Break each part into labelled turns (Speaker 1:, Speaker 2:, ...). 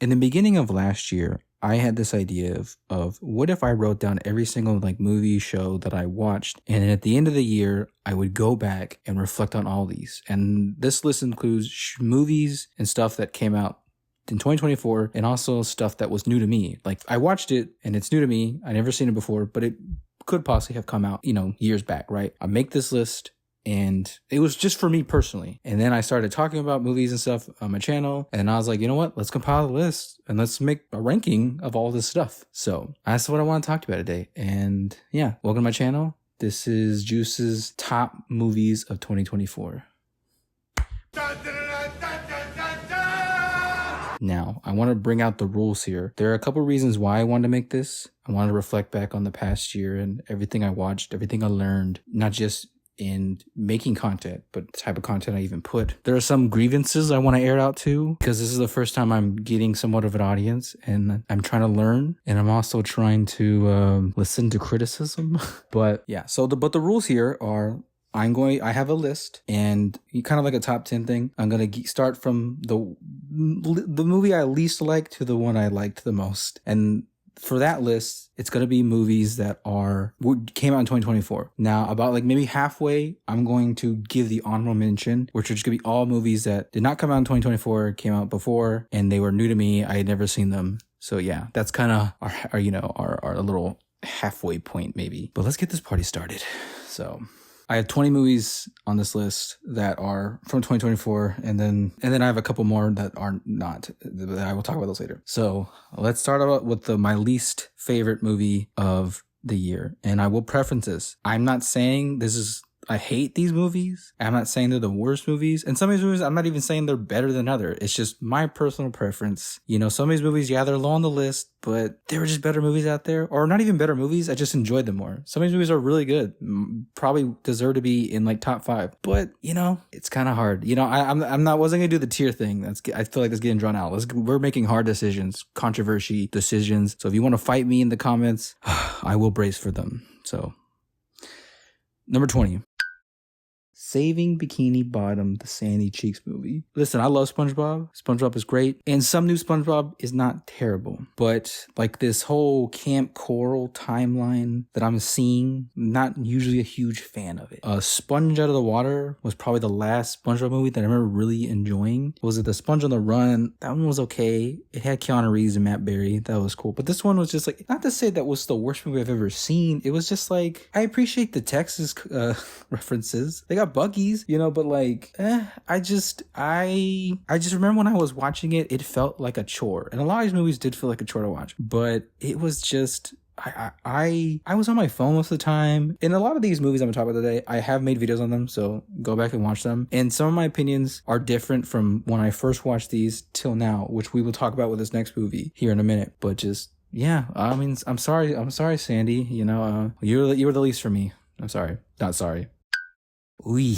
Speaker 1: in the beginning of last year, I had this idea of what if I wrote down every single like movie show that I watched, and at the end of the year, I would go back and reflect on all these. And this list includes movies and stuff that came out in 2024 and also stuff that was new to me. Like I watched it and it's new to me. I never seen it before, but it could possibly have come out, years back, right? I make this list and it was just for me personally. And then I started talking about movies and stuff on my channel. And I was like, you know what? Let's compile a list and let's make a ranking of all this stuff. So that's what I want to talk about today. And yeah, welcome to my channel. This is Juice's top movies of 2024. Now, I want to bring out the rules here. There are a couple reasons why I wanted to make this. I wanted to reflect back on the past year and everything I watched, everything I learned, not just in making content, but the type of content I even put. There are some grievances I want to air out too, because this is the first time I'm getting somewhat of an audience and I'm trying to learn, and I'm also trying to listen to criticism. But yeah, but the rules here are I have a list and kind of like a top 10 thing. I'm going to start from the movie I least liked to the one I liked the most. And for that list, it's going to be movies that came out in 2024. Now, about like maybe halfway, I'm going to give the honorable mention, which are just going to be all movies that did not come out in 2024, came out before, and they were new to me. I had never seen them. So yeah, that's kind of our little halfway point maybe. But let's get this party started. So I have 20 movies on this list that are from 2024, and then I have a couple more that are not. I will talk about those later. So let's start out with my least favorite movie of the year, and I will preference this. I'm not saying I hate these movies. I'm not saying they're the worst movies. And some of these movies, I'm not even saying they're better than others. It's just my personal preference. Some of these movies, yeah, they're low on the list, but there were just better movies out there. Or not even better movies. I just enjoyed them more. Some of these movies are really good. Probably deserve to be in like top 5. But, it's kind of hard. Wasn't going to do the tier thing. I feel like that's getting drawn out. We're making hard decisions, controversy decisions. So if you want to fight me in the comments, I will brace for them. So, number 20. Saving Bikini Bottom, the Sandy Cheeks movie. Listen, I love SpongeBob. SpongeBob is great. And some new SpongeBob is not terrible. But like this whole Camp Coral timeline that I'm seeing, not usually a huge fan of it. Sponge Out of the Water was probably the last SpongeBob movie that I remember really enjoying. Was it The Sponge on the Run? That one was okay. It had Keanu Reeves and Matt Berry. That was cool. But this one was just like, not to say that was the worst movie I've ever seen. It was just like, I appreciate the Texas references. They got Buggies, but like, I just remember when I was watching it, it felt like a chore. And a lot of these movies did feel like a chore to watch, but it was just, I was on my phone most of the time. In a lot of these movies I'm gonna talk about today, I have made videos on them, so go back and watch them. And some of my opinions are different from when I first watched these till now, which we will talk about with this next movie here in a minute. But just, yeah, I mean, I'm sorry, Sandy. You were the least for me. I'm sorry, not sorry. Oui.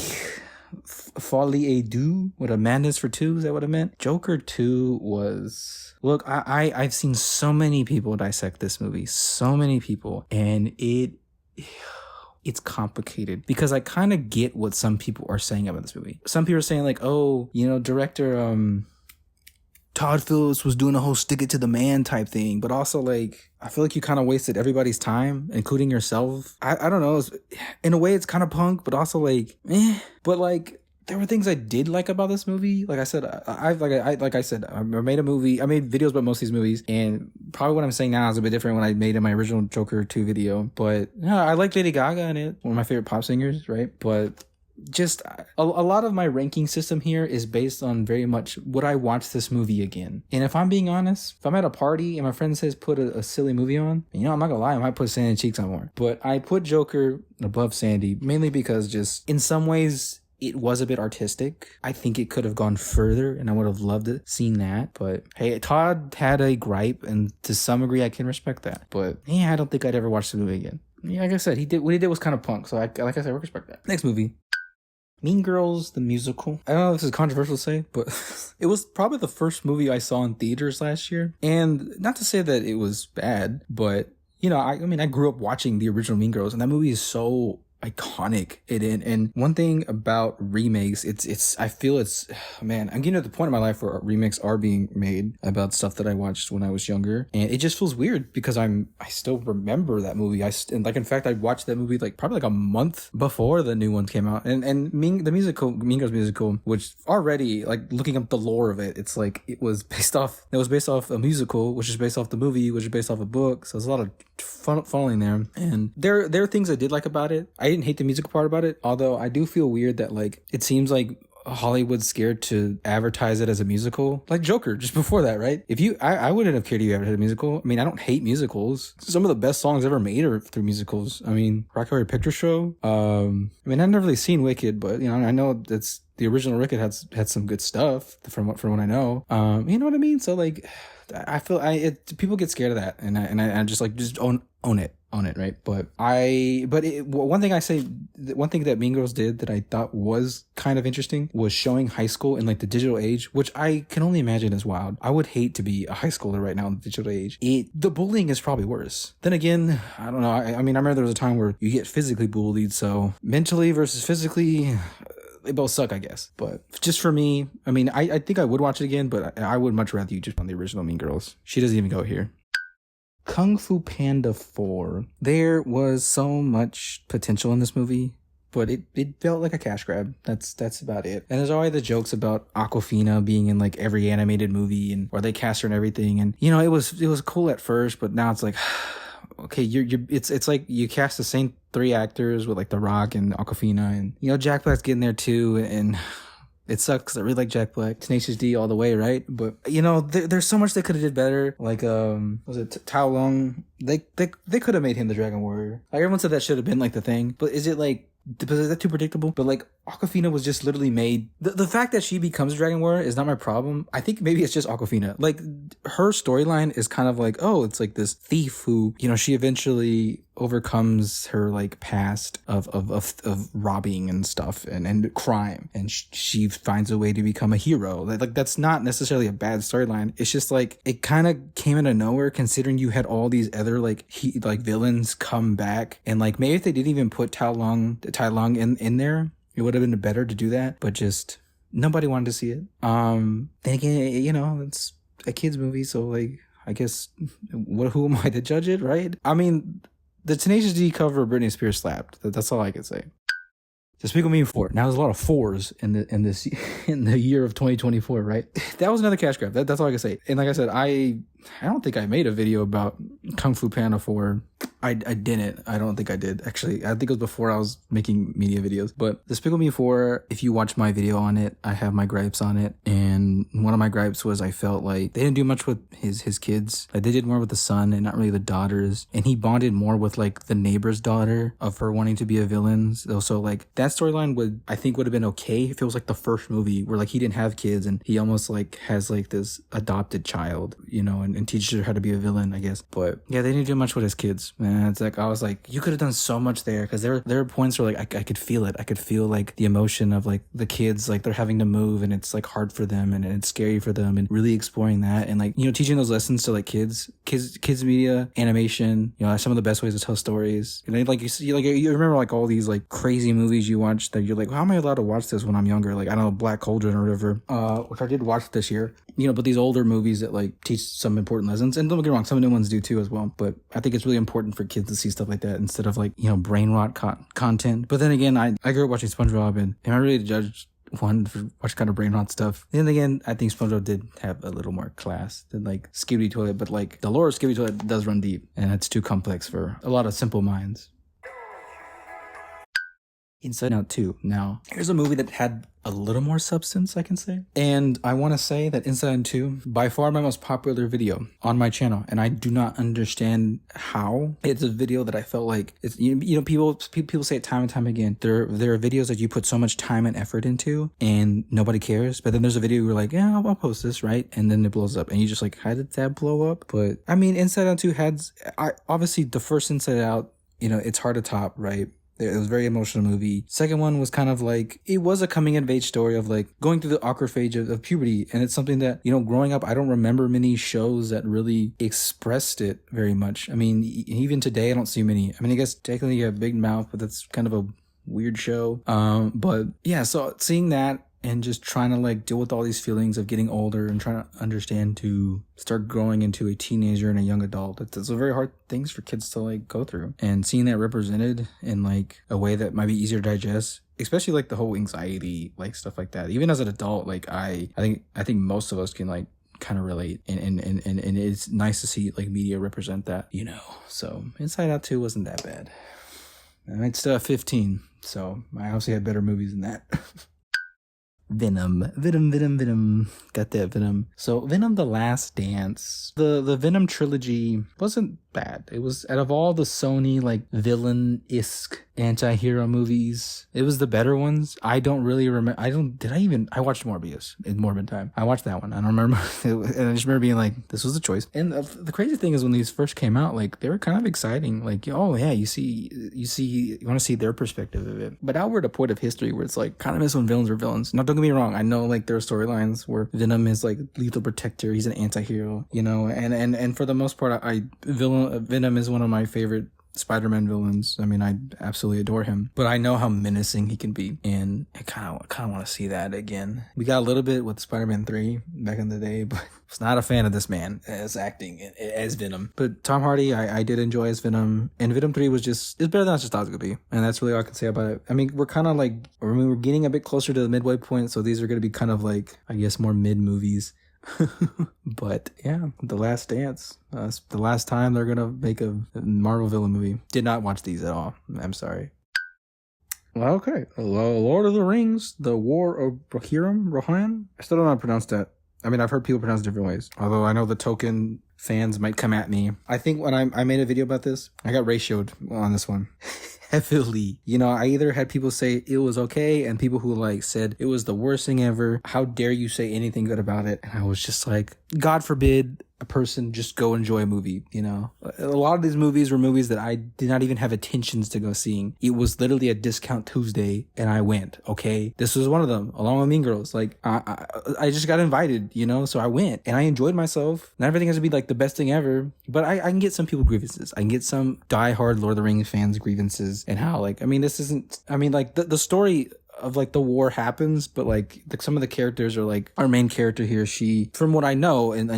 Speaker 1: Folie à deux with a madness for 2. Is that what it meant? Joker 2 was... Look, I've seen so many people dissect this movie. So many people. And it's complicated because I kind of get what some people are saying about this movie. Some people are saying like, oh, director... Todd Phillips was doing a whole stick it to the man type thing, but also like, I feel like you kind of wasted everybody's time, including yourself. I don't know. In a way, it's kind of punk, but also like, But like, there were things I did like about this movie. Like I said, I made a movie. I made videos about most of these movies, and probably what I'm saying now is a bit different when I made in my original Joker 2 video. But yeah, I like Lady Gaga in it, one of my favorite pop singers, right? But just a lot of my ranking system here is based on very much would I watch this movie again. And if I'm being honest, if I'm at a party and my friend says put a silly movie on, I'm not gonna lie, I might put Sandy Cheeks on more. But I put Joker above Sandy mainly because just in some ways it was a bit artistic. I think it could have gone further and I would have loved it, seen that. But hey, Todd had a gripe, and to some degree I can respect that. But yeah, I don't think I'd ever watch the movie again. Yeah, like I said, what he did was kind of punk. So like I said, I respect that. Next movie. Mean Girls, the musical. I don't know if this is controversial to say, but it was probably the first movie I saw in theaters last year. And not to say that it was bad, but I grew up watching the original Mean Girls, and that movie is so iconic it in. And one thing about remakes, I feel it's, man, I'm getting to the point in my life where remakes are being made about stuff that I watched when I was younger, and it just feels weird because I still remember that movie. And like, in fact, I watched that movie like probably like a month before the new one came out. And Mean Girls musical, which already, like, looking up the lore of it, it's like it was based off a musical, which is based off the movie, which is based off a book. So there's a lot of funneling there, and there are things I did like about it. I didn't hate the musical part about it, although I do feel weird that, like, it seems like Hollywood's scared to advertise it as a musical, like Joker just before that, right? I wouldn't have cared if you advertised a musical. I mean, I don't hate musicals. Some of the best songs ever made are through musicals. I mean, Rocky Horror Picture Show. I mean, I've never really seen Wicked, but you know, I know that's the original Wicked had some good stuff from what I know. You know what I mean? So like, I feel people get scared of that, and I just like, just own it, right? But one thing that Mean Girls did that I thought was kind of interesting was showing high school in like the digital age, which I can only imagine is wild. I would hate to be a high schooler right now in the digital age. The bullying is probably worse. Then again, I don't know. I mean, I remember there was a time where you get physically bullied, so mentally versus physically, they both suck, I guess. But just for me, I mean, I think I would watch it again, but I would much rather you just on the original Mean Girls. She doesn't even go here. Kung Fu Panda 4. There was so much potential in this movie, but it felt like a cash grab. That's about it. And there's always the jokes about Awkwafina being in like every animated movie, and or they cast her and everything. And you know, it was cool at first, but now it's like, okay, it's like you cast the same 3 actors with like The Rock and Awkwafina, and you know, Jack Black's getting there too, and it sucks because I really like Jack Black. Tenacious D all the way, right? But you know, there's so much they could have did better. Like, was it Tao Long? They could have made him the Dragon Warrior. Like, everyone said that should have been like the thing. But is it like, is that too predictable? But like, Awkwafina was just literally made. The fact that she becomes a Dragon Warrior is not my problem. I think maybe it's just Awkwafina. Like, her storyline is kind of like, oh, it's like this thief who, you know, she eventually overcomes her like past of robbing and stuff and crime, and she finds a way to become a hero. Like, that's not necessarily a bad storyline. It's just like, it kind of came out of nowhere considering you had all these other like villains come back, and like, maybe if they didn't even put Tai Lung in there, it would have been better to do that, but just nobody wanted to see it. Then again, you know, it's a kids movie, so like, I guess who am I to judge it, right? I mean, the Tenacious D cover of Britney Spears slapped. That's all I can say. Despicable Me 4. Now, there's a lot of 4s in the year of 2024, right? That was another cash grab. That's all I can say. And like I said, I don't think I made a video about Kung Fu Panda 4. I didn't. I don't think I did. Actually, I think it was before I was making media videos. But Despicable Me 4, if you watch my video on it, I have my gripes on it. And one of my gripes was I felt like they didn't do much with his kids. Like, they did more with the son and not really the daughters. And he bonded more with like the neighbor's daughter of her wanting to be a villain. So like, that storyline would have been okay if it was like the first movie where like he didn't have kids and he almost like has like this adopted child, you know, and teaches her how to be a villain, I guess. But yeah, they didn't do much with his kids, man. It's like, I was like, you could have done so much there, because there were points where like I could feel it. I could feel like the emotion of like the kids, like they're having to move and it's like hard for them and it's scary for them, and really exploring that, and like, you know, teaching those lessons to like kids media, animation, you know, some of the best ways to tell stories. And then like you remember like all these like crazy movies you watch that you're like, how am I allowed to watch this when I'm younger? Like, I don't know, Black Cauldron or whatever, which I did watch this year, you know, but these older movies that like teach some important lessons, and don't get me wrong, some new ones do too as well, but I think it's really important for kids to see stuff like that instead of like, you know, brain rot content. But then again, I grew up watching SpongeBob, and am I really to judge one for watch kind of brain rot stuff? Then again, I think SpongeBob did have a little more class than like Skibidi Toilet, but like the lore of Skibidi Toilet does run deep, and it's too complex for a lot of simple minds. Inside Out 2. Now, here's a movie that had a little more substance, I can say. And I want to say that Inside Out 2, by far my most popular video on my channel. And I do not understand how. It's a video that I felt like, it's, you know, people say it time and time again. There are videos that you put so much time and effort into and nobody cares. But then there's a video where you're like, yeah, I'll post this, right? And then it blows up. And you're just like, how did that blow up? But I mean, Inside Out 2 had, obviously the first Inside Out, you know, it's hard to top, right? It was a very emotional movie. Second one was kind of like, it was a coming of age story of like going through the awkward phase of puberty. And it's something that, you know, growing up, I don't remember many shows that really expressed it very much. I mean, even today, I don't see many. I mean, I guess technically you have Big Mouth, but that's kind of a weird show. But yeah, so seeing that and just trying to like deal with all these feelings of getting older and trying to understand to start growing into a teenager and a young adult. It's a very hard things for kids to like go through, and seeing that represented in like a way that might be easier to digest, especially like the whole anxiety, like stuff like that. Even as an adult, like I think most of us can like kind of relate, and it's nice to see like media represent that, you know. So Inside Out 2 wasn't that bad. And it's still 15, so I obviously had better movies than that. Venom. Got that Venom. So Venom: The Last Dance. The Venom trilogy wasn't bad. It was, out of all the Sony like villain-esque anti-hero movies, it was the better ones. I don't really remember. I watched Morbius in Morbid Time. I watched that one. I don't remember. And I just remember being like, this was a choice. And the crazy thing is, when these first came out, like they were kind of exciting. Like, oh yeah, you want to see their perspective of it. But now we're at a point of history where it's like, kind of miss when villains are villains. Now, don't get me wrong. I know like there are storylines where Venom is like lethal protector. He's an anti-hero, you know, and for the most part, Venom is one of my favorite Spider-Man villains. I mean, I absolutely adore him, but I know how menacing he can be, and I kind of want to see that again. We got a little bit with Spider-Man 3 back in the day, but I was not a fan of this man as acting as Venom. But Tom Hardy, I did enjoy as Venom, and Venom 3 was it's better than I just thought it was gonna be, and that's really all I can say about it. I mean, we're getting a bit closer to the midway point, so these are gonna be kind of like, I guess, more mid movies. But yeah, The Last Dance. The last time they're gonna make a Marvel villain movie. Did not watch these at all. I'm sorry. Okay, Lord of the Rings: The War of Rohan. I still don't know how to pronounce that. I mean, I've heard people pronounce it different ways. Although I know the Tolkien fans might come at me. I think when I made a video about this, I got ratioed on this one. Heavily. You know, I either had people say it was okay and people who like said it was the worst thing ever. How dare you say anything good about it? And I was just like, God forbid a person just go enjoy a movie, you know? A lot of these movies were movies that I did not even have intentions to go seeing. It was literally a discount Tuesday and I went, okay? This was one of them, along with Mean Girls. Like, I just got invited, you know? So I went and I enjoyed myself. Not everything has to be like the best thing ever, but I can get some people grievances. I can get some diehard Lord of the Rings fans grievances, and how, like, I mean, this isn't, I mean, like, the story of like the war happens, but like some of the characters are like, our main character here, she, from what I know and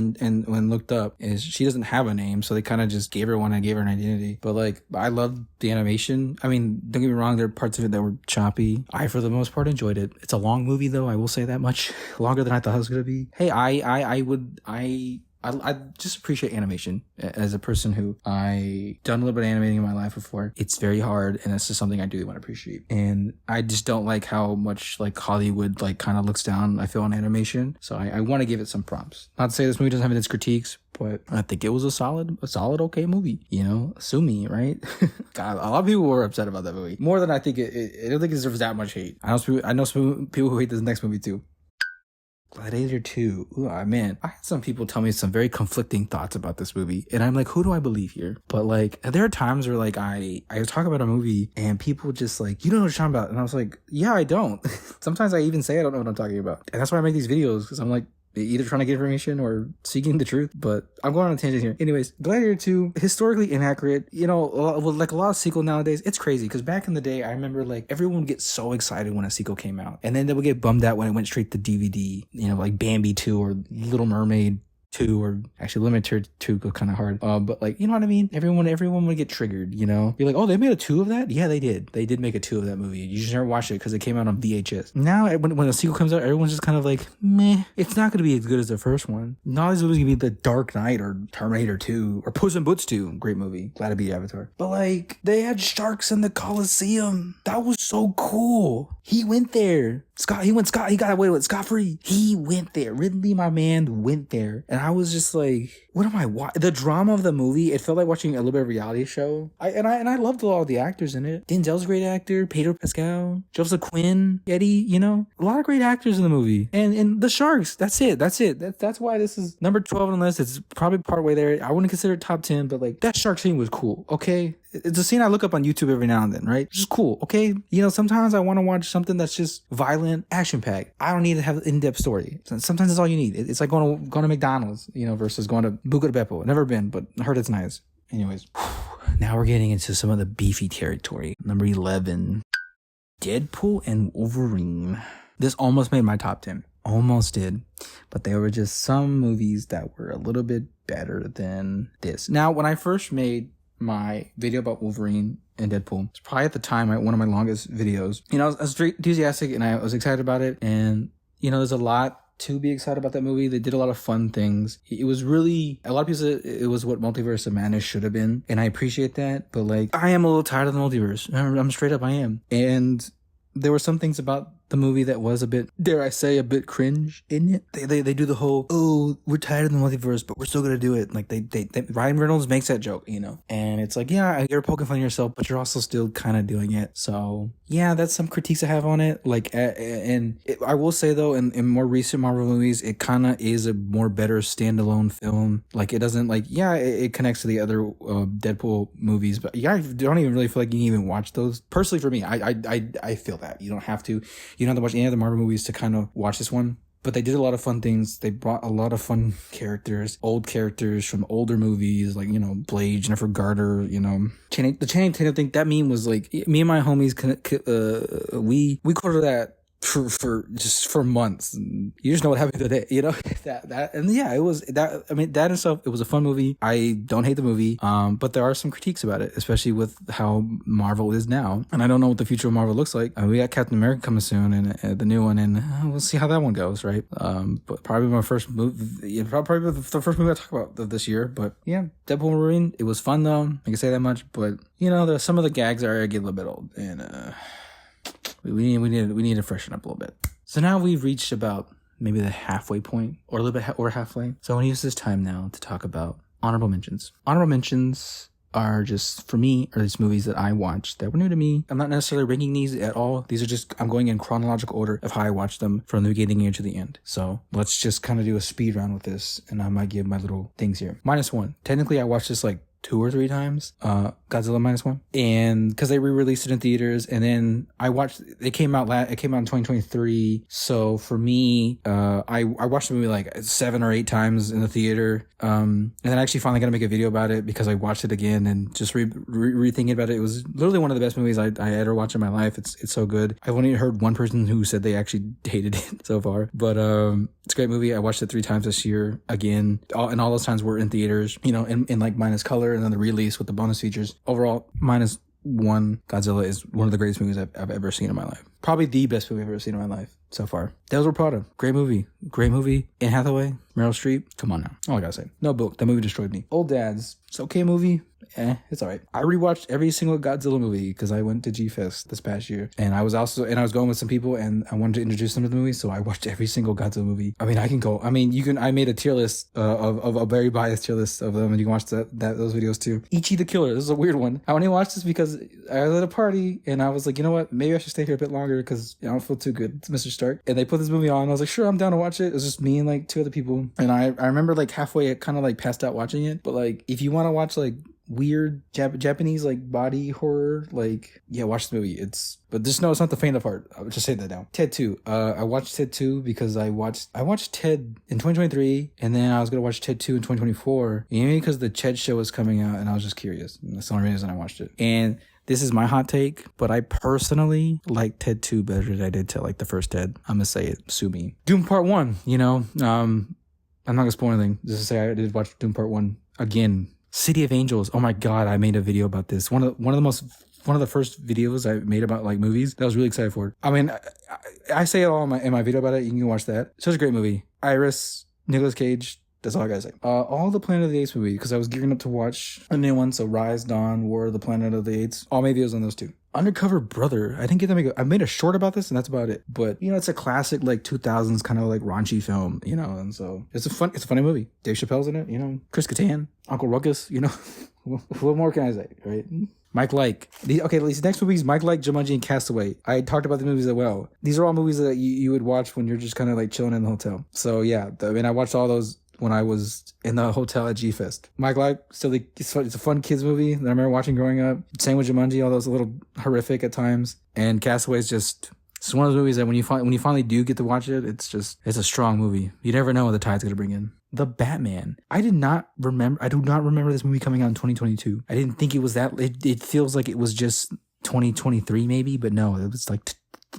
Speaker 1: when looked up, is she doesn't have a name, so they kind of just gave her one and gave her an identity. But like, I loved the animation. I mean, don't get me wrong, there are parts of it that were choppy. I, for the most part, enjoyed it. It's a long movie though, I will say that much. Longer than I thought it was gonna be. Hey, I just appreciate animation. As a person who I done a little bit of animating in my life before, it's very hard, and it's just something I do want to appreciate. And I just don't like how much like Hollywood like kind of looks down, I feel, on animation. So I want to give it some prompts. Not to say this movie doesn't have its critiques, but I think it was a solid okay movie. You know, sue me, right? God, a lot of people were upset about that movie, more than I think I don't think it deserves that much hate. I know some people who hate this next movie too. Gladiator 2. Ooh, man, I had some people tell me some very conflicting thoughts about this movie, and I'm like, who do I believe here? But like, there are times where like I talk about a movie and people just like, you don't know what you're talking about, and I was like, yeah, I don't. Sometimes I even say I don't know what I'm talking about, and that's why I make these videos, because I'm like, either trying to get information or seeking the truth. But I'm going on a tangent here. Anyways, Gladiator 2, historically inaccurate. You know, like a lot of sequel nowadays, it's crazy, because back in the day, I remember like everyone would get so excited when a sequel came out, and then they would get bummed out when it went straight to DVD. You know, like Bambi 2 or Little Mermaid 2, or actually Limited 2 go kind of hard. But like, you know what I mean? Everyone would get triggered, you know? You're like, oh, they made a 2 of that? Yeah, they did. They did make a 2 of that movie. You just never watched it because it came out on VHS. Now, when a sequel comes out, everyone's just kind of like, meh. It's not going to be as good as the first one. Not as good as going to be The Dark Knight or Terminator 2 or Puss in Boots 2. Great movie. Glad to be Avatar. But like, they had sharks in the Coliseum. That was so cool. He went there. He got away with scot-free. He went there. Ridley, my man, went there. And I was just like, what am I watching? The drama of the movie, it felt like watching a little bit of a reality show. I loved a lot of the actors in it. Denzel's a great actor. Pedro Pascal. Joseph Quinn. Eddie, you know? A lot of great actors in the movie. And the sharks. That's it. That's why this is number 12 on the list. It's probably part way there. I wouldn't consider it top 10, but like, that shark scene was cool, okay? it's a scene I look up on YouTube every now and then, right? Which is cool, okay? You know, sometimes I want to watch something that's just violent, action-packed. I don't need to have an in-depth story. Sometimes that's all you need. It's like going to McDonald's, you know, versus going to Buca de Beppo. Never been, but I heard it's nice. Anyways, now we're getting into some of the beefy territory. Number 11, Deadpool and Wolverine. This almost made my top 10. Almost did. But there were just some movies that were a little bit better than this. Now, when I first made my video about Wolverine and Deadpool, it's probably at the time one of my longest videos. You know, I was very enthusiastic and I was excited about it. And, you know, there's a lot to be excited about that movie. They did a lot of fun things. It was really, a lot of people said it was what Multiverse of Madness should have been. And I appreciate that. But like, I am a little tired of the multiverse. I'm straight up, I am. And there were some things about the movie that was a bit, dare I say, a bit cringe in it. They do the whole, oh, we're tired of the multiverse, but we're still gonna do it. Like they Ryan Reynolds makes that joke, you know, and it's like, yeah, you're poking fun at yourself, but you're also still kind of doing it. So yeah, that's some critiques I have on it. Like, I will say though, in more recent Marvel movies, it kind of is a more better standalone film. Like it doesn't like, yeah, it connects to the other Deadpool movies, but yeah, I don't even really feel like you can even watch those. Personally, for me, I feel that you don't have to. You don't have to watch any of the Marvel movies to kind of watch this one. But they did a lot of fun things. They brought a lot of fun characters, old characters from older movies, like, you know, Blade, Jennifer Garner, you know. The Channing Tatum thing, that meme was like, me and my homies, we quoted that for months. You just know what happened today, you know. And yeah, it was that. I mean, that in itself, it was a fun movie. I don't hate the movie, but there are some critiques about it, especially with how Marvel is now. And I don't know what the future of Marvel looks like. We got Captain America coming soon, and the new one, and we'll see how that one goes, right? But probably my first movie, probably the first movie I talk about this year. But yeah, Deadpool and Wolverine, it was fun though. I can say that much. But you know, some of the gags are getting a little bit old, and we need to freshen up a little bit. So now we've reached about maybe the halfway point, or a little bit over halfway. So I want to use this time now to talk about honorable mentions. Honorable mentions are just, for me, are these movies that I watched that were new to me. I'm not necessarily ranking these at all. These are just, I'm going in chronological order of how I watched them from the beginning to the end. So let's just kind of do a speed round with this, and I might give my little things here. -1. Technically, I watched this like 2 or 3 times, Godzilla -1, and because they re-released it in theaters, and then I watched it came out in 2023. So for me, I watched the movie like 7 or 8 times in the theater, and then I actually finally got to make a video about it because I watched it again and just rethinking about it. It was literally one of the best movies I ever watched in my life. It's so good. I've only heard one person who said they actually hated it so far, but it's a great movie. I watched it 3 times this year again, and all those times were in theaters, you know, in like minus color, and then the release with the bonus features. Overall, -1, Godzilla is one of the greatest movies I've ever seen in my life. Probably the best movie I've ever seen in my life so far. Devils Wear Prada, great movie. Anne Hathaway, Meryl Streep, come on now. All I gotta say. No book, that movie destroyed me. Old Dads, it's okay movie. It's alright. I rewatched every single Godzilla movie because I went to G-Fest this past year, and I was going with some people, and I wanted to introduce them to the movie, so I watched every single Godzilla movie. I mean, I made a tier list of a very biased tier list of them, and you can watch those videos too. Ichi the Killer, this is a weird one. I only watched this because I was at a party, and I was like, you know what, maybe I should stay here a bit longer because I don't feel too good. It's Mr. Stark, and they put this movie on, and I was like, sure, I'm down to watch it. It was just me and like 2 other people, and I remember like halfway, I kind of like passed out watching it. But like, if you want to watch like weird Japanese like body horror, like, yeah, watch the movie. But just know it's not the faint of heart. I would just say that now. Ted 2. I watched Ted 2 because I watched Ted in 2023, and then I was gonna watch Ted 2 in 2024, mainly because the Ched show was coming out, and I was just curious. And that's the only reason I watched it. And this is my hot take, but I personally like Ted 2 better than I did to like the first Ted. I'm gonna say it. Sue me. Doom Part 1. You know, I'm not gonna spoil anything. Just to say I did watch Doom Part 1 again. City of Angels. Oh my god, I made a video about this. One of the first videos I made about like movies that I was really excited for. I mean, I say it all in my video about it. You can watch that. Such a great movie. Iris, Nicolas Cage. That's all I gotta say. All the Planet of the Apes movie, because I was gearing up to watch a new one. So Rise, Dawn, War of the Planet of the Apes. All my videos on those 2. Undercover Brother. I didn't get to make I made a short about this, and that's about it. But you know, it's a classic like 2000s kind of like raunchy film, you know, and so it's a funny movie. Dave Chappelle's in it, you know, Chris Kattan, Uncle Ruckus, you know. What more can I say, right? Mike Like. These next movies, Mike Like, Jumanji, and Castaway. I talked about the movies as well. These are all movies that you would watch when you're just kind of like chilling in the hotel. So yeah, I watched all those when I was in the hotel at G-Fest. Michael, I still like, it's a fun kids movie that I remember watching growing up. Same with Jumanji, although it's a little horrific at times. And Castaway is just, it's one of those movies that when you finally do get to watch it, it's a strong movie. You never know what the tide's gonna bring in. The Batman. I do not remember this movie coming out in 2022. I didn't think it was that. It feels like it was just 2023 maybe, but no, it was like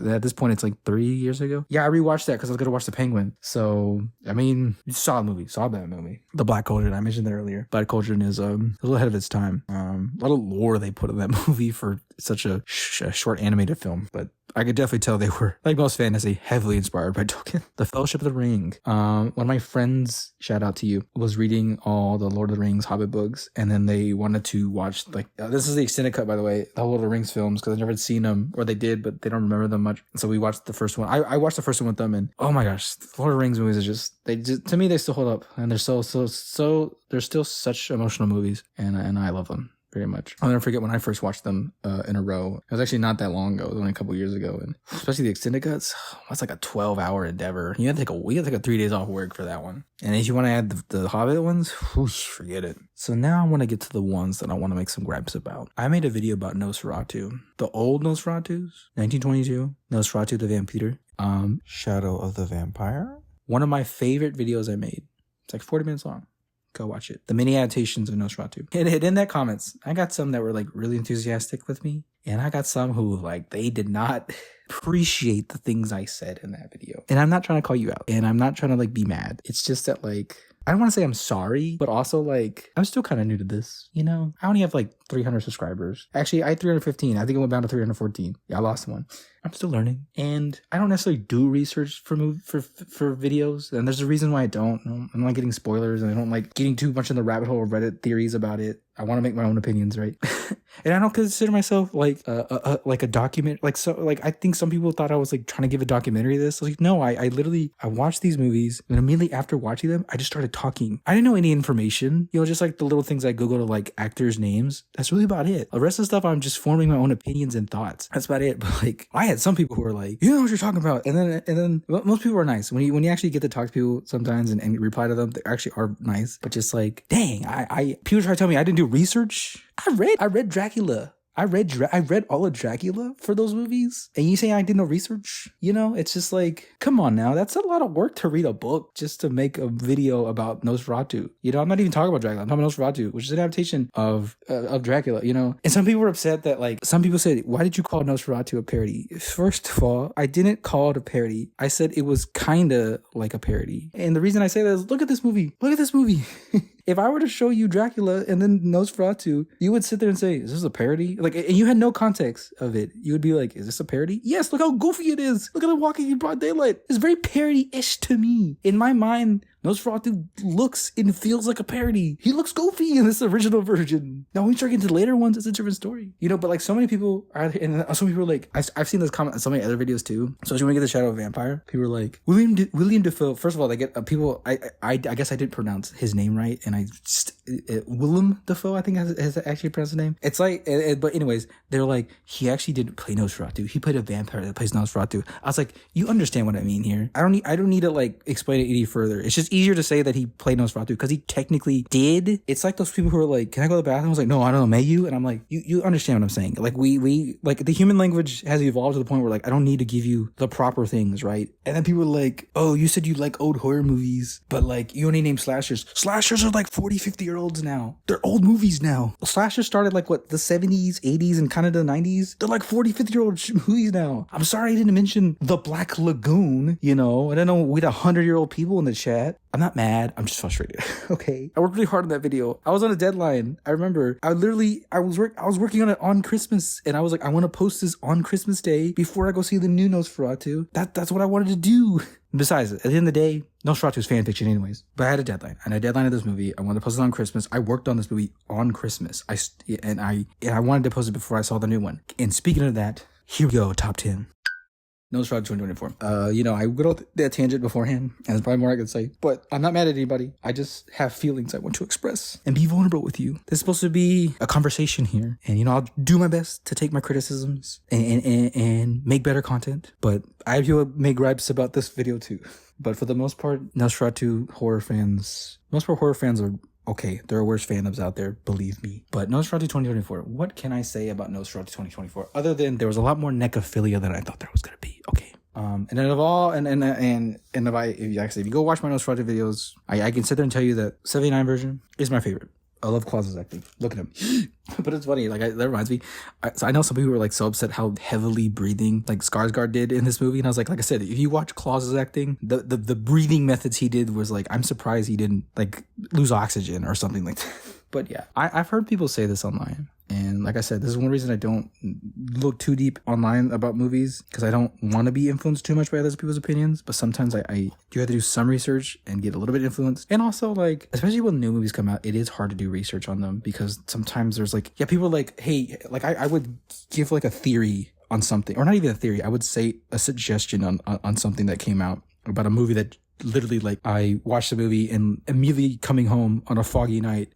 Speaker 1: at this point it's like 3 years ago. Yeah, I rewatched that because I was gonna watch The Penguin. So I mean, solid Batman movie. The Black Cauldron, I mentioned that earlier. Black Cauldron is a little ahead of its time. A lot of lore they put in that movie for such a short animated film, but I could definitely tell they were, like most fantasy, heavily inspired by Tolkien. The Fellowship of the Ring. One of my friends, shout out to you, was reading all the Lord of the Rings Hobbit books, and then they wanted to watch, like, this is the extended cut, by the way, the Lord of the Rings films, because I've never seen them, or they did, but they don't remember them much. So we watched the first one. I watched the first one with them, and oh my gosh, the Lord of the Rings movies are just, to me, they still hold up, and they're they're still such emotional movies, and I love them very much. I'll never forget when I first watched them in a row. It was actually not that long ago. It was only a couple years ago. And especially the extended cuts, that's like a 12-hour endeavor. You have to take 3 days off work for that one. And if you want to add the Hobbit ones, whoosh, forget it. So now I want to get to the ones that I want to make some gripes about. I made a video about Nosferatu. The old Nosferatus, 1922, Nosferatu the Vampire.
Speaker 2: Shadow of the Vampire?
Speaker 1: One of my favorite videos I made. It's like 40 minutes long. Go watch it. The mini adaptations of Nosferatu. And in that comments, I got some that were like really enthusiastic with me. And I got some who like, they did not appreciate the things I said in that video. And I'm not trying to call you out. And I'm not trying to like be mad. It's just that like, I don't want to say I'm sorry, but also like, I'm still kind of new to this, you know? I only have like 300 subscribers. Actually, I had 315. I think it went down to 314. Yeah, I lost one. I'm still learning. And I don't necessarily do research for videos. And there's a reason why I don't. I'm not getting spoilers, and I don't like getting too much in the rabbit hole of Reddit theories about it. I want to make my own opinions, right? And I don't consider myself like a document. Like, so like, I think some people thought I was like trying to give a documentary to this. Like, no, I literally watched these movies, and immediately after watching them, I just started talking. I didn't know any information, you know, just like the little things I Google to like actors' names. That's really about it. The rest of the stuff, I'm just forming my own opinions and thoughts. That's about it. But like, I had some people who were like, you know what you're talking about. And then most people are nice. When you actually get to talk to people sometimes and reply to them, they actually are nice. But just like, dang, people try to tell me I didn't do research. I read Dracula. I read all of Dracula for those movies, and you say I did no research? You know, it's just like, come on now, that's a lot of work to read a book just to make a video about Nosferatu. You know, I'm not even talking about Dracula. I'm talking about Nosferatu, which is an adaptation of Dracula. You know, and some people were upset that like some people said, why did you call Nosferatu a parody? First of all, I didn't call it a parody. I said it was kind of like a parody, and the reason I say that is look at this movie. Look at this movie. If I were to show you Dracula and then Nosferatu, you would sit there and say, is this a parody? Like, and you had no context of it. You would be like, is this a parody? Yes, look how goofy it is. Look at him walking in broad daylight. It's very parody-ish to me. In my mind, Nosferatu looks and feels like a parody. He looks goofy in this original version. Now, when you start getting to the later ones, it's a different story. You know, but like so many people are, and some people are like, I've seen this comment on so many other videos too. So as you want to get the Shadow of a Vampire, people are like, William Dafoe. First of all, they get people, I guess I didn't pronounce his name right. And Willem Dafoe, I think has actually pronounced his name. It's like, but anyways, they're like, he actually didn't play Nosferatu. He played a vampire that plays Nosferatu. I was like, you understand what I mean here. I don't need to like explain it any further. It's just easier to say that he played Nosferatu because he technically did. It's like those people who are like, can I go to the bathroom? I was like, no, I don't know, may you? And I'm like, you understand what I'm saying. Like we like the human language has evolved to the point where like, I don't need to give you the proper things, right? And then people are like, oh, you said you like old horror movies, but like you only name slashers. Slashers are like 40, 50-year-olds now. They're old movies now. Slashers started like what, the 70s, 80s, and kind of the 90s. They're like 40, 50-year-old movies now. I'm sorry I didn't mention The Black Lagoon, you know. I don't know, we had 100-year-old people in the chat. I'm not mad. I'm just frustrated. Okay. I worked really hard on that video. I was on a deadline. I remember I was working on it on Christmas, and I was like, I want to post this on Christmas Day before I go see the new Nosferatu. That's what I wanted to do. Besides, at the end of the day, Nosferatu is fan fiction anyways. But I had a deadline. I had a deadline of this movie. I wanted to post it on Christmas. I worked on this movie on Christmas. I wanted to post it before I saw the new one. And speaking of that, here we go, top 10. Nosferatu 2024. You know, I went off that tangent beforehand, and there's probably more I could say, but I'm not mad at anybody. I just have feelings I want to express and be vulnerable with you. This is supposed to be a conversation here, and you know, I'll do my best to take my criticisms and make better content, but I feel make gripes about this video too. But for the most part, Nosferatu horror fans, are okay. There are worse fandoms out there, believe me. But Nosferatu 2024, what can I say about Nosferatu 2024 other than there was a lot more necrophilia than I thought there was gonna be? Okay. And then of all, and if you go watch my Nosferatu videos, I can sit there and tell you that 79 version is my favorite. I love Claus's acting. Look at him. But it's funny, like, that reminds me. So I know some people were, like, so upset how heavily breathing, like, Skarsgård did in this movie. And I was like I said, if you watch Claus's acting, the breathing methods he did was, like, I'm surprised he didn't, like, lose oxygen or something like that. But yeah, I've heard people say this online. And like I said, this is one reason I don't look too deep online about movies, because I don't want to be influenced too much by other people's opinions. But sometimes I do have to do some research and get a little bit influenced. And also, like, especially when new movies come out, it is hard to do research on them, because sometimes there's like, yeah, people are like, hey, like I would give like a theory on something, or not even a theory. I would say a suggestion on something that came out about a movie that literally, like, I watched the movie and immediately coming home on a foggy night,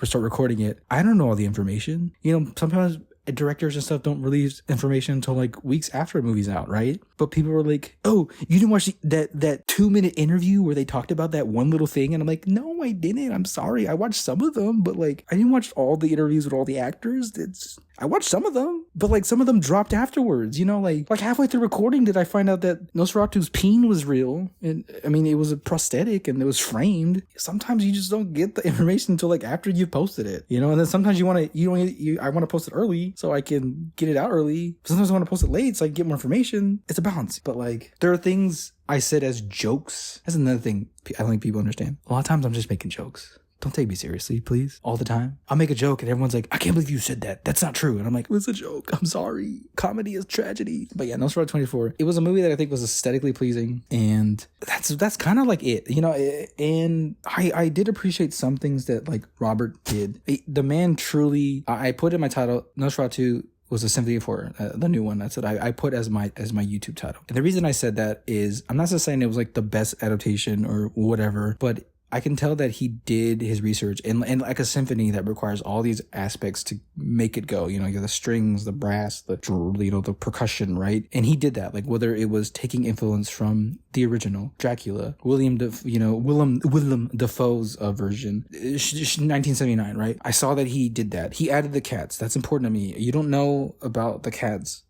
Speaker 1: start recording it. I don't know all the information. You know, sometimes directors and stuff don't release information until like weeks after a movie's out, right? But people were like, oh, you didn't watch that 2-minute interview where they talked about that one little thing? And I'm like, no, I didn't. I'm sorry. I watched some of them, but like, I didn't watch all the interviews with all the actors. I watched some of them, but like some of them dropped afterwards, you know, like halfway through recording did I find out that Nosferatu's peen was real. And I mean, it was a prosthetic and it was framed. Sometimes you just don't get the information until like after you posted it, you know. And then sometimes I want to post it early so I can get it out early. Sometimes I want to post it late so I can get more information. It's a balance. But like, there are things I said as jokes. That's another thing I don't think people understand. A lot of times I'm just making jokes. Don't take me seriously, please. All the time. I'll make a joke and everyone's like, I can't believe you said that. That's not true. And I'm like, it was a joke. I'm sorry. Comedy is tragedy. But yeah, Nosferatu 24. It was a movie that I think was aesthetically pleasing. And that's kind of like it, you know. And I did appreciate some things that like Robert did. The man truly, I put in my title, Nosferatu was a Symphony of Horror, the new one. That's what I put as my YouTube title. And the reason I said that is, I'm not just saying it was like the best adaptation or whatever, but I can tell that he did his research, and like a symphony that requires all these aspects to make it go. You know, you have the strings, the brass, the percussion, right? And he did that. Like whether it was taking influence from the original Dracula, Willem Dafoe's version, 1979, right? I saw that he did that. He added the cats. That's important to me. You don't know about the cats.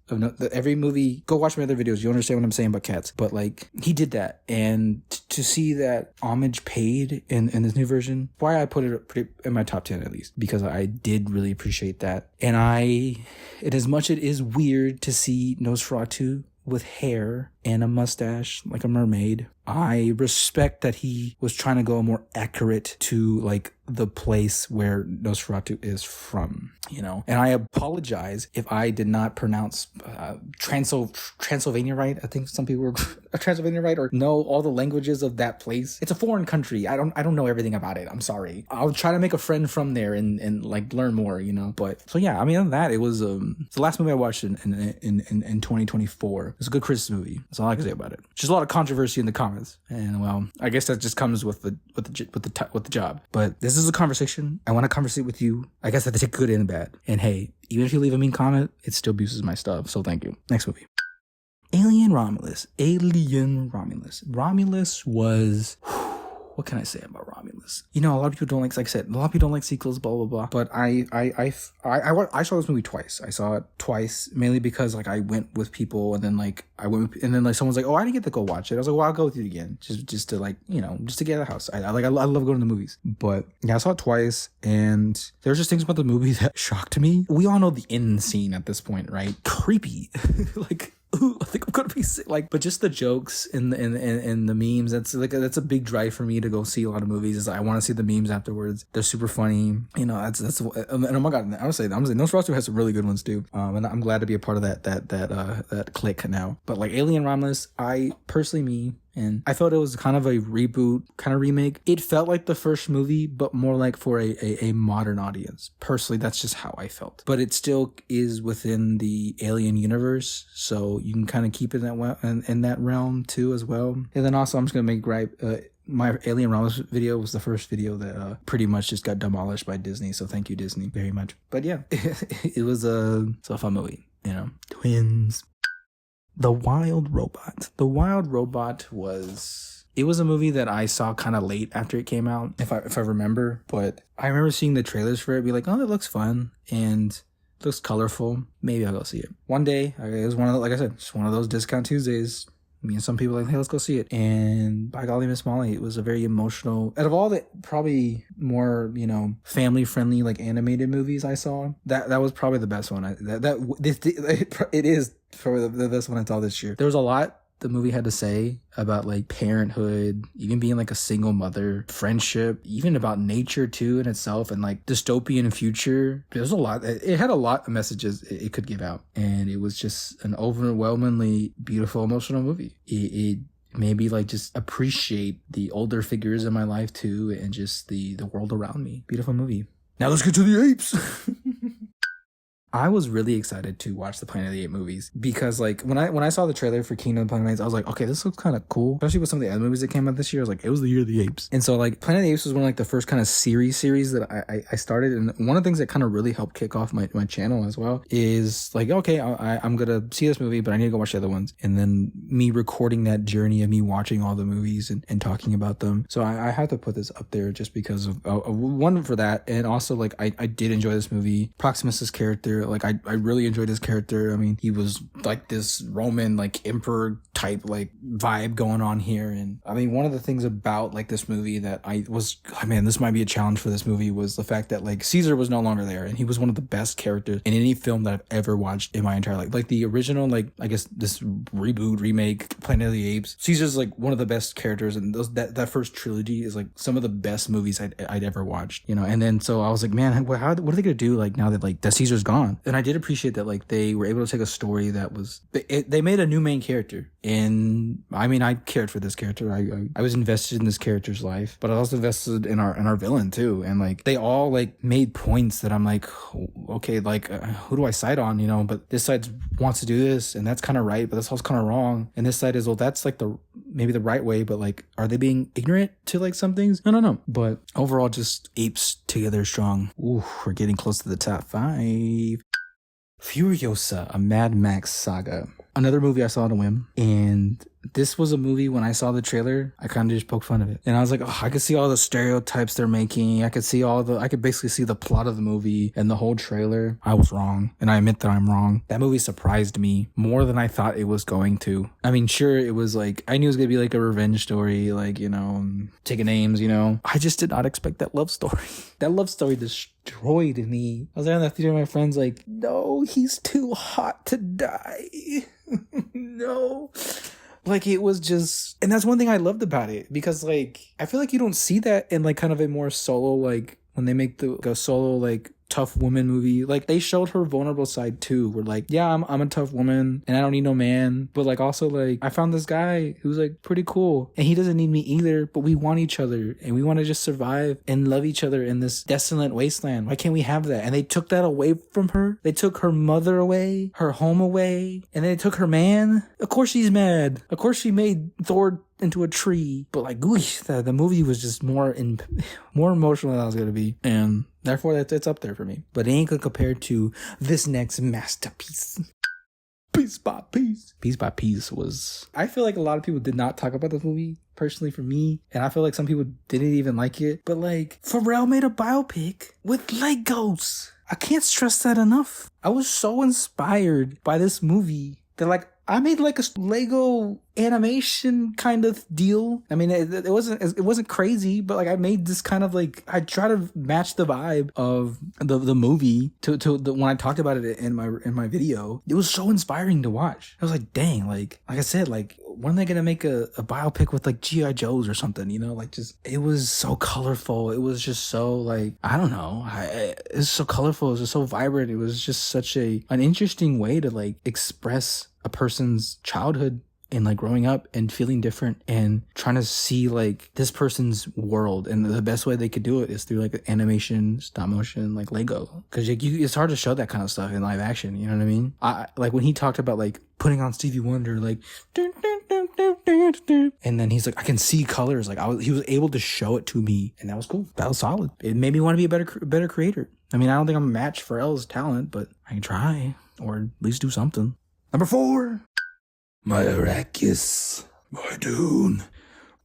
Speaker 1: Every movie, go watch my other videos, you understand what I'm saying about cats. But like, he did that, and to see that homage paid in this new version, why I put it in my top 10 at least, because I did really appreciate that. And as much it is weird to see Nosferatu with hair and a mustache like a mermaid, I respect that he was trying to go more accurate to like the place where Nosferatu is from, you know. And I apologize if I did not pronounce Transylvania right. I think some people were Transylvania right, or know all the languages of that place. It's a foreign country. I don't know everything about it. I'm sorry. I'll try to make a friend from there and like learn more, you know. But so yeah, I mean, other than that, it was it's the last movie I watched in 2024. It's a good Christmas movie. That's all I can say about it. Just a lot of controversy in the comments, and well, I guess that just comes with the job. But this is a conversation. I want to conversate with you. I guess I have to take good and bad. And hey, even if you leave a mean comment, it still abuses my stuff. So thank you. Next movie. Alien Romulus. Romulus was... What can I say about Romulus? You know, a lot of people don't like I said, a lot of people don't like sequels, blah, blah, blah. But I saw this movie twice. I saw it twice, mainly because like I went with people, and then like someone's like, oh, I didn't get to go watch it. I was like, well, I'll go with you again. Just to like, you know, just to get out of the house. I love going to the movies. But yeah, I saw it twice, and there's just things about the movie that shocked me. We all know the end scene at this point, right? Creepy. Like, ooh, I think I'm gonna be sick. Like, but just the jokes and the memes. That's a big drive for me to go see a lot of movies. Is I want to see the memes afterwards. They're super funny. You know, that's and oh my god, I'm gonna say Nosferatu has some really good ones too. And I'm glad to be a part of that clique now. But like Alien Romulus, and I felt it was kind of a reboot, kind of remake. It felt like the first movie, but more like for a modern audience. Personally, that's just how I felt. But it still is within the Alien universe, so you can kind of keep it in that realm too as well. And then also, I'm just gonna make my Alien Romulus video was the first video that pretty much just got demolished by Disney. So thank you, Disney, very much. But yeah, it was a fun movie. You know, twins. The Wild Robot. The Wild Robot was... It was a movie that I saw kind of late after it came out, if I remember. But I remember seeing the trailers for it, be like, oh, it looks fun and it looks colorful. Maybe I'll go see it one day. It was one of the, like I said, it's one of those discount Tuesdays. Me and some people are like, hey, let's go see it. And by golly, Miss Molly, it was a very emotional. Out of all the probably more, you know, family friendly like animated movies I saw, that was probably the best one. It is probably the best one I saw this year. There was a lot the movie had to say about like parenthood, even being like a single mother, friendship, even about nature too in itself, and like dystopian future. There's a lot. It had a lot of messages it could give out, and it was just an overwhelmingly beautiful, emotional movie. It made me like just appreciate the older figures in my life too, and just the world around me. Beautiful movie. Now let's get to the apes. I was really excited to watch the Planet of the Apes movies because like when I saw the trailer for Kingdom of the Planet of the Apes, I was like, okay, this looks kind of cool. Especially with some of the other movies that came out this year. I was like, it was the year of the apes. And so like Planet of the Apes was one of like the first kind of series that I started. And one of the things that kind of really helped kick off my channel as well is like, okay, I'm going to see this movie, but I need to go watch the other ones. And then me recording that journey of me watching all the movies and talking about them. So I had to put this up there just because of one for that. And also like I did enjoy this movie. Proximus's character, like I really enjoyed his character. I mean, he was like this Roman like emperor type like vibe going on here. And I mean, one of the things about like this movie that this might be a challenge for this movie was the fact that like Caesar was no longer there, and he was one of the best characters in any film that I've ever watched in my entire life. Like the original, like I guess this remake Planet of the Apes, Caesar's like one of the best characters, and that first trilogy is like some of the best movies I'd ever watched, you know. And then so I was like, man, what are they gonna do like now that like that Caesar's gone? And I did appreciate that like they were able to take a story that was they made a new main character. And I mean, I cared for this character. I was invested in this character's life, but I was also invested in our villain too. And like they all like made points that I'm like, okay, like who do I side on, you know? But this side wants to do this, and that's kind of right, but this also kind of wrong. And this side is, well, that's like maybe the right way, but like, are they being ignorant to like some things? No. But overall, just apes together strong. Ooh, we're getting close to the top 5. Furiosa, a Mad Max saga. Another movie I saw on a whim, and this was a movie when I saw the trailer, I kind of just poked fun of it. And I was like, oh, I could see all the stereotypes they're making. I could basically see the plot of the movie and the whole trailer. I was wrong, and I admit that I'm wrong. That movie surprised me more than I thought it was going to. I mean, sure, it was like, I knew it was going to be like a revenge story, like, you know, taking names, you know. I just did not expect that love story. That love story destroyed me. I was there in the theater with my friends like, no, he's too hot to die. No. Like, it was just, and that's one thing I loved about it, because like I feel like you don't see that in like kind of a more solo, like when they make a solo like tough woman movie. Like they showed her vulnerable side too, where like, yeah, I'm a tough woman and I don't need no man, but like also like I found this guy who's like pretty cool and he doesn't need me either, but we want each other and we want to just survive and love each other in this desolate wasteland. Why can't we have that? And they took that away from her. They took her mother away, her home away, and then they took her man. Of course she's mad. Of course she made Thor into a tree, but like, the movie was just more emotional than I was gonna be, and therefore it's up there for me. But it ain't gonna compare to this next masterpiece. Piece by Piece was, I feel like a lot of people did not talk about this movie personally for me, and I feel like some people didn't even like it, but like Pharrell made a biopic with Legos. I can't stress that enough. I was so inspired by this movie that like I made like a Lego animation kind of deal. I mean, it wasn't crazy, but like I made this kind of like, I try to match the vibe of the movie to when I talked about it in my video. It was so inspiring to watch. I was like, dang, like I said, like when are they gonna make a biopic with like G.I. Joes or something, you know? Like just, it was so colorful. It was just so like, I don't know. It was so colorful. It was just so vibrant. It was just such an interesting way to like express a person's childhood and like growing up and feeling different and trying to see like this person's world, and the best way they could do it is through like animation, stop motion, like Lego, because like it's hard to show that kind of stuff in live action, you know what I mean? I like when he talked about like putting on Stevie Wonder, like dun, dun, dun, dun, dun, dun, and then he's like, I can see colors, like he was able to show it to me, and that was cool. That was solid. It made me want to be a better creator. I mean, I don't think I'm a match for Pharrell's talent, but I can try, or at least do something. Number 4. My Arrakis. My Dune.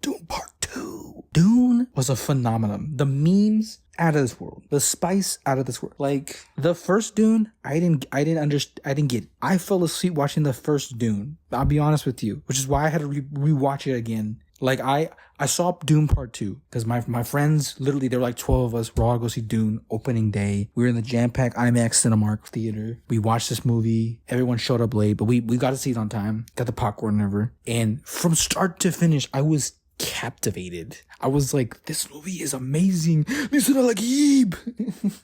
Speaker 1: Dune Part 2. Dune was a phenomenon. The memes out of this world. The spice out of this world. Like the first Dune, I didn't get it. I fell asleep watching the first Dune. I'll be honest with you, which is why I had to rewatch it again. Like I saw Dune Part 2 because my friends, literally there were like 12 of us. We're all go see Dune opening day. We were in the jam-packed IMAX Cinemark theater. We watched this movie. Everyone showed up late, but we got to see it on time. Got the popcorn and everything. And from start to finish, I was captivated. I was like, this movie is amazing. Listen to like Yeeb.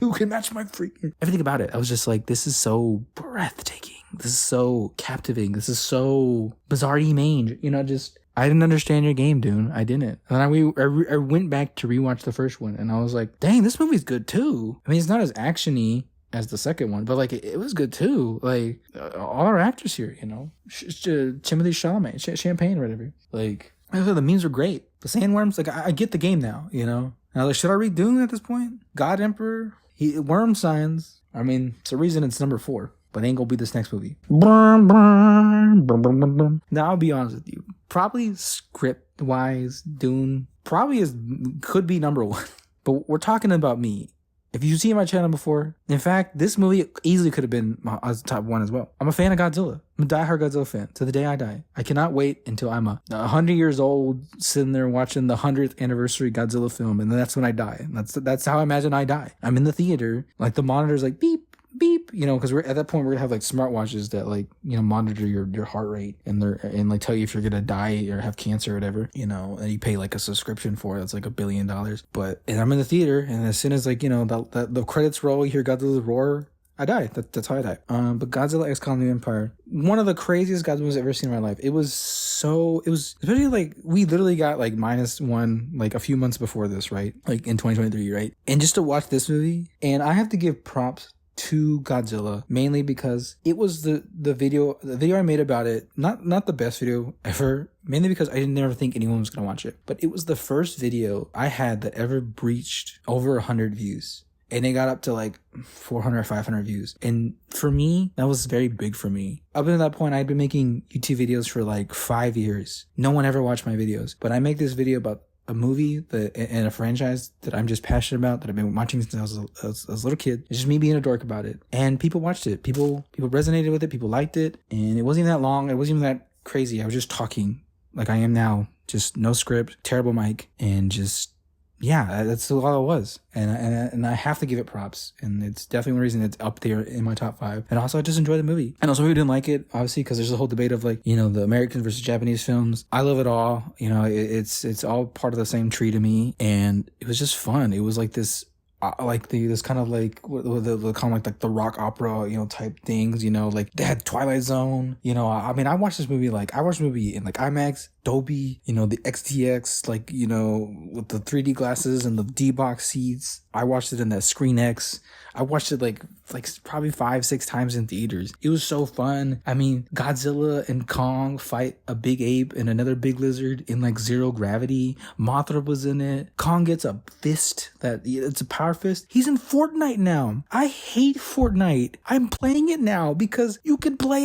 Speaker 1: Who can match my freaking everything about it? I was just like, this is so breathtaking. This is so captivating. This is so bizarre mange. You know, just I didn't understand your game, Dune. I didn't. And I went back to rewatch the first one, and I was like, dang, this movie's good too. I mean, it's not as actiony as the second one, but like it was good too. Like all our actors here, you know, Timothée Chalamet, Champagne, or whatever. Like the memes were great. The sandworms, like I get the game now, you know. And I was like, should I read Dune at this point? God Emperor, worm signs. I mean, it's a reason it's number 4. But it ain't gonna be this next movie. Now, I'll be honest with you. Probably script-wise, Dune could be number 1. But we're talking about me. If you've seen my channel before, in fact, this movie easily could have been my top 1 as well. I'm a fan of Godzilla. I'm a diehard Godzilla fan to the day I die. I cannot wait until I'm 100 years old, sitting there watching the 100th anniversary Godzilla film, and that's when I die. That's how I imagine I die. I'm in the theater, like the monitor's like beep, beep, you know, because we're at that point we're gonna have like smartwatches that like, you know, monitor your heart rate and like tell you if you're gonna die or have cancer or whatever, you know, and you pay like a subscription for it. It's like $1 billion. But and I'm in the theater, and as soon as like, you know, the credits roll, you hear Godzilla's roar, I die. That's how I die. But Godzilla X Kong the Empire, one of the craziest Godzilla movies I've ever seen in my life. It was especially like we literally got like -1 like a few months before this, right? Like in 2023, right? And just to watch this movie, and I have to give props to Godzilla mainly because it was the video I made about it, not the best video ever, mainly because I didn't never think anyone was gonna watch it, but it was the first video I had that ever breached over 100 views, and it got up to like 400 or 500 views, and for me that was very big for me. Up until that point, I'd been making YouTube videos for like 5 years. No one ever watched my videos, but I make this video about a movie and a franchise that I'm just passionate about, that I've been watching since I was a little kid. It's just me being a dork about it. And people watched it. People resonated with it. People liked it. And it wasn't even that long. It wasn't even that crazy. I was just talking like I am now. Just no script, terrible mic, and just, yeah, that's all it was. And I have to give it props. And it's definitely one reason it's up there in my top 5. And also, I just enjoy the movie. And also, we didn't like it, obviously, because there's a whole debate of like, you know, the American versus Japanese films. I love it all. You know, it's all part of the same tree to me. And it was just fun. It was like this, this kind of like the kind of like the rock opera, you know, type things, you know, like they had Twilight Zone, you know. I mean, I watched this movie in like IMAX, Dolby, you know, the XTX, like, you know, with the 3D glasses and the D-box seats. I watched it in that Screen X. I watched it like probably 5-6 times in theaters. It was so fun. I mean, Godzilla and Kong fight a big ape and another big lizard in like zero gravity. Mothra was in it. Kong gets a fist it's a power fist. He's in Fortnite now. I hate Fortnite. I'm playing it now because you can turn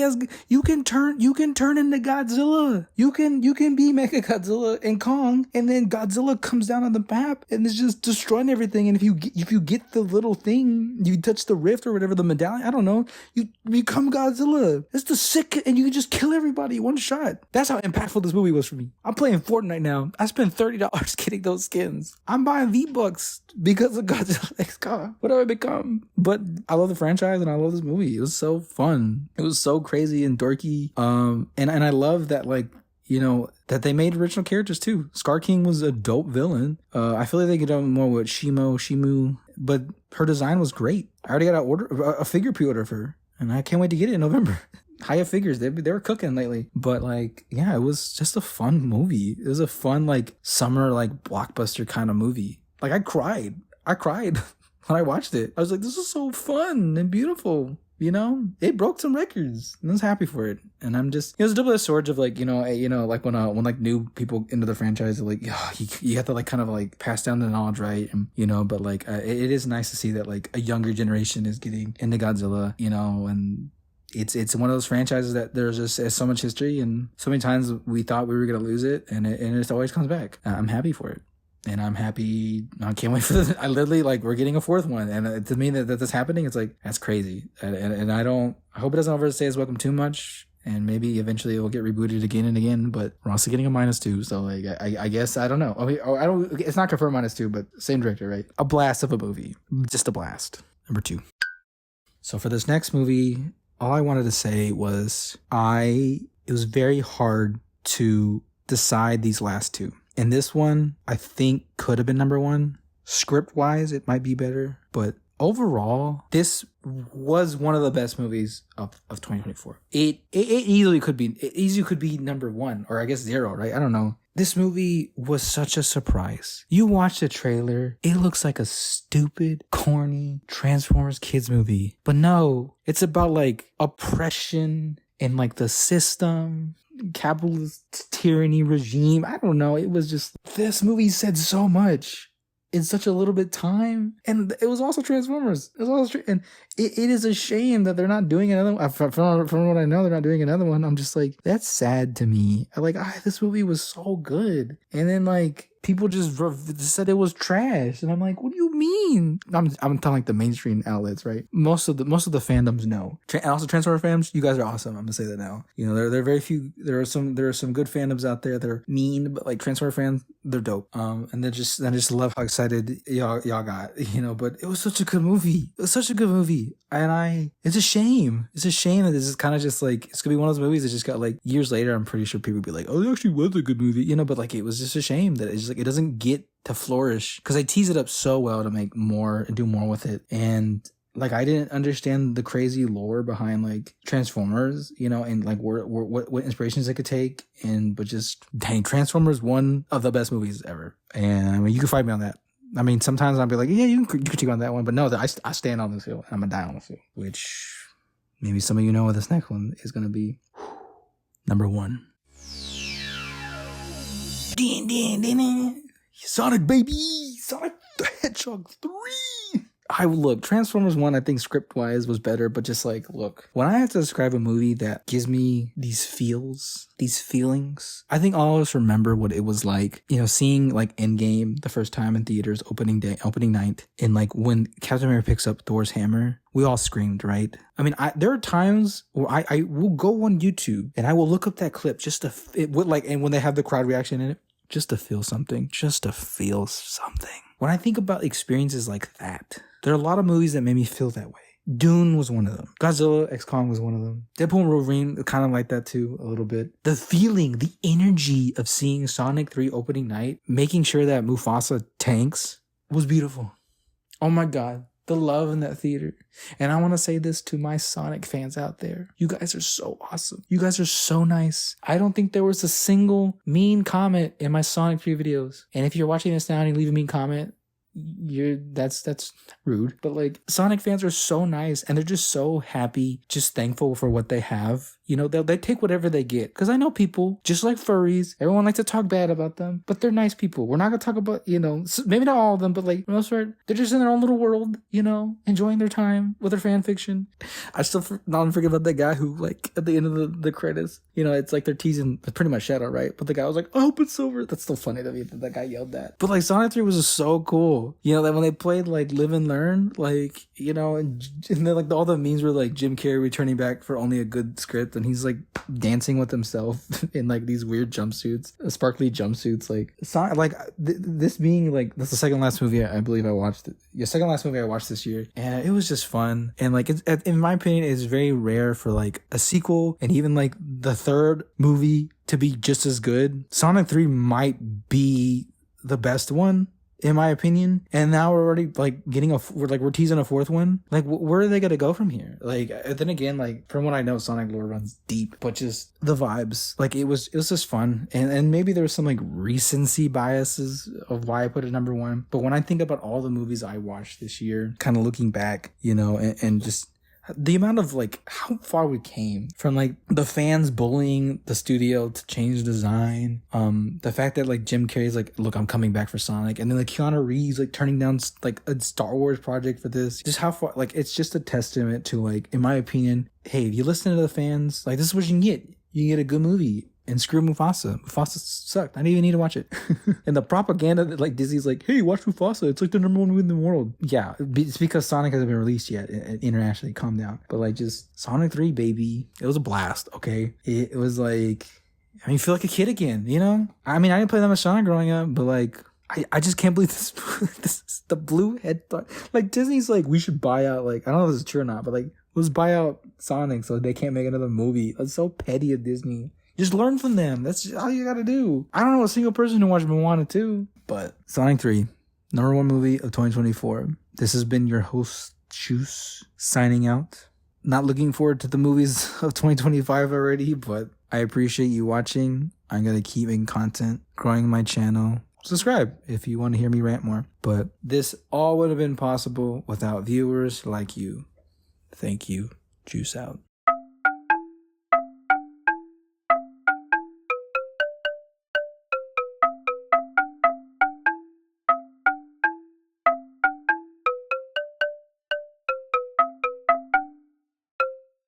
Speaker 1: into Godzilla. You can be Mecha Godzilla and Kong, and then Godzilla comes down on the map and is just destroying everything. And if you get the little thing, you touch the rift or whatever, the medallion, I don't know, you become Godzilla. It's the sick, and you can just kill everybody one shot. That's how impactful this movie was for me. I'm playing Fortnite now. I spent $30 getting those skins. I'm buying V-Bucks because of Godzilla X Kong. What have I become? But I love the franchise and I love this movie. It was so fun. It was so crazy and dorky. And I love that, like, you know, that they made original characters too. Scar King was a dope villain. I feel like they could do more with Shimu, but her design was great. I already got a figure pre-order of her, and I can't wait to get it in November. Hiya Figures, they were cooking lately. But like, yeah, it was just a fun movie. It was a fun like summer like blockbuster kind of movie. Like I cried when I watched it. I was like, this is so fun and beautiful. You know, it broke some records, and I was happy for it. And I'm just, it was a double-edged sword of like, you know, like when like new people into the franchise are like, you have to like kind of like pass down the knowledge, right? And, you know, but like it is nice to see that like a younger generation is getting into Godzilla, you know, and It's one of those franchises that there's just has so much history, and so many times we thought we were gonna lose it, and it always comes back. I'm happy for it. And I'm happy. I can't wait for this. I literally we're getting a fourth one, and to me that that's happening. It's like that's crazy, and I hope it doesn't overstay its welcome too much, and maybe eventually it will get rebooted again and again. But we're also getting a -2, so I guess I don't know. I don't. It's not confirmed -2, but same director, right? A blast of a movie, just a blast. Number 2. So for this next movie, all I wanted to say was it was very hard to decide these last two. And this one, I think, could have been number 1. Script-wise, it might be better. But overall, this was one of the best movies of 2024. It easily could be number 1, or I guess 0, right? I don't know. This movie was such a surprise. You watch the trailer, it looks like a stupid, corny Transformers kids movie. But no, it's about oppression and the system, capitalist tyranny regime. I don't know. It was just, this movie said so much in such a little bit of time, and it was also Transformers. And it is a shame that they're not doing another one. From what I know, they're not doing another one. I'm just that's sad to me. This movie was so good, and then people just said it was trash, and I'm what do you mean? I'm telling the mainstream outlets, right? Most of the fandoms know, and also Transformer fans, you guys are awesome. I'm gonna say that now. There are very few. There are some good fandoms out there that are mean, but Transformer fans, they're dope. And I just love how excited y'all got. But it was such a good movie. It was such a good movie, and it's a shame. It's a shame that this is kind of just it's gonna be one of those movies that just got years later. I'm pretty sure people would be oh, it actually was a good movie, but it was just a shame that it's just it doesn't get to flourish, because they tease it up so well to make more and do more with it. And I didn't understand the crazy lore behind Transformers, and what inspirations it could take, but just dang, Transformers, one of the best movies ever. And you can fight me on that. Sometimes I'll be yeah, you can critique on that one, but no, I stand on this hill. I'm gonna die on this hill, which maybe some of you know what this next one is gonna be. Number 1. Sonic, baby! Sonic the Hedgehog 3! Transformers 1, I think script-wise was better, but just look, when I have to describe a movie that gives me these feelings, I think all of us remember what it was seeing Endgame the first time in theaters, opening night, and when Captain America picks up Thor's hammer, we all screamed, right? There are times where I will go on YouTube and I will look up that clip just to, and when they have the crowd reaction in it, just to feel something. When I think about experiences like that, there are a lot of movies that made me feel that way. Dune was one of them. Godzilla x Kong was one of them. Deadpool and Wolverine, kind of like that too, a little bit. The feeling, the energy of seeing Sonic 3 opening night, making sure that Mufasa tanks, was beautiful. Oh my God. The love in that theater. And I want to say this to my Sonic fans out there. You guys are so awesome. You guys are so nice. I don't think there was a single mean comment in my Sonic 3 videos. And if you're watching this now and you leave a mean comment, that's rude. But Sonic fans are so nice, and they're just so happy, just thankful for what they have. They take whatever they get. Because I know people, just like furries, everyone likes to talk bad about them, but they're nice people. We're not going to talk about, maybe not all of them, but for the most part, they're just in their own little world, enjoying their time with their fan fiction. I still not forget about that guy who, at the end of the credits, it's they're teasing pretty much Shadow, right? But the guy was I hope it's over. That's still funny to me that guy yelled that. But Sonic 3 was just so cool. That when they played Live and Learn, and then all the memes were Jim Carrey returning back for only a good script, and he's dancing with himself in these weird jumpsuits, sparkly jumpsuits. This being that's the second last movie I believe I watched. Second last movie I watched this year, and it was just fun. And it's, in my opinion, it's very rare for a sequel and even the third movie to be just as good. Sonic 3 might be the best one, in my opinion. And now we're already getting we're teasing a fourth one. Where are they gonna go from here? Then again, from what I know, Sonic lore runs deep, but just the vibes, it was just fun. And maybe there was some recency biases of why I put it number 1. But when I think about all the movies I watched this year, kind of looking back, and just
Speaker 3: the amount of like how far we came from like the fans bullying the studio to change design. The fact that like Jim Carrey's like, look, I'm coming back for Sonic, and then like Keanu Reeves like turning down like a Star Wars project for this. Just how far, like, it's just a testament to, like, in my opinion, hey, if you listen to the fans, like, this is what you can get. You can get a good movie. And screw Mufasa. Mufasa sucked. I didn't even need to watch it. And the propaganda that like Disney's like, hey, watch Mufasa. It's like the number one movie in the world. Yeah, it's because Sonic hasn't been released yet internationally. Calm down. But like, just Sonic 3, baby. It was a blast. Okay, it was like, I mean, you feel like a kid again. You know? I mean, I didn't play that much Sonic growing up, but like, I just can't believe this. This is the blue head. Like Disney's like, we should buy out. Like, I don't know if this is true or not, but like, let's buy out Sonic so they can't make another movie. That's so petty of Disney. Just learn from them. That's just all you gotta do. I don't know a single person who watched Moana 2, but Sonic 3, number one movie of 2024. This has been your host, Juice, signing out. Not looking forward to the movies of 2025 already, but I appreciate you watching. I'm gonna keep making content, growing my channel. Subscribe if you want to hear me rant more. But this all would have been possible without viewers like you. Thank you. Juice out.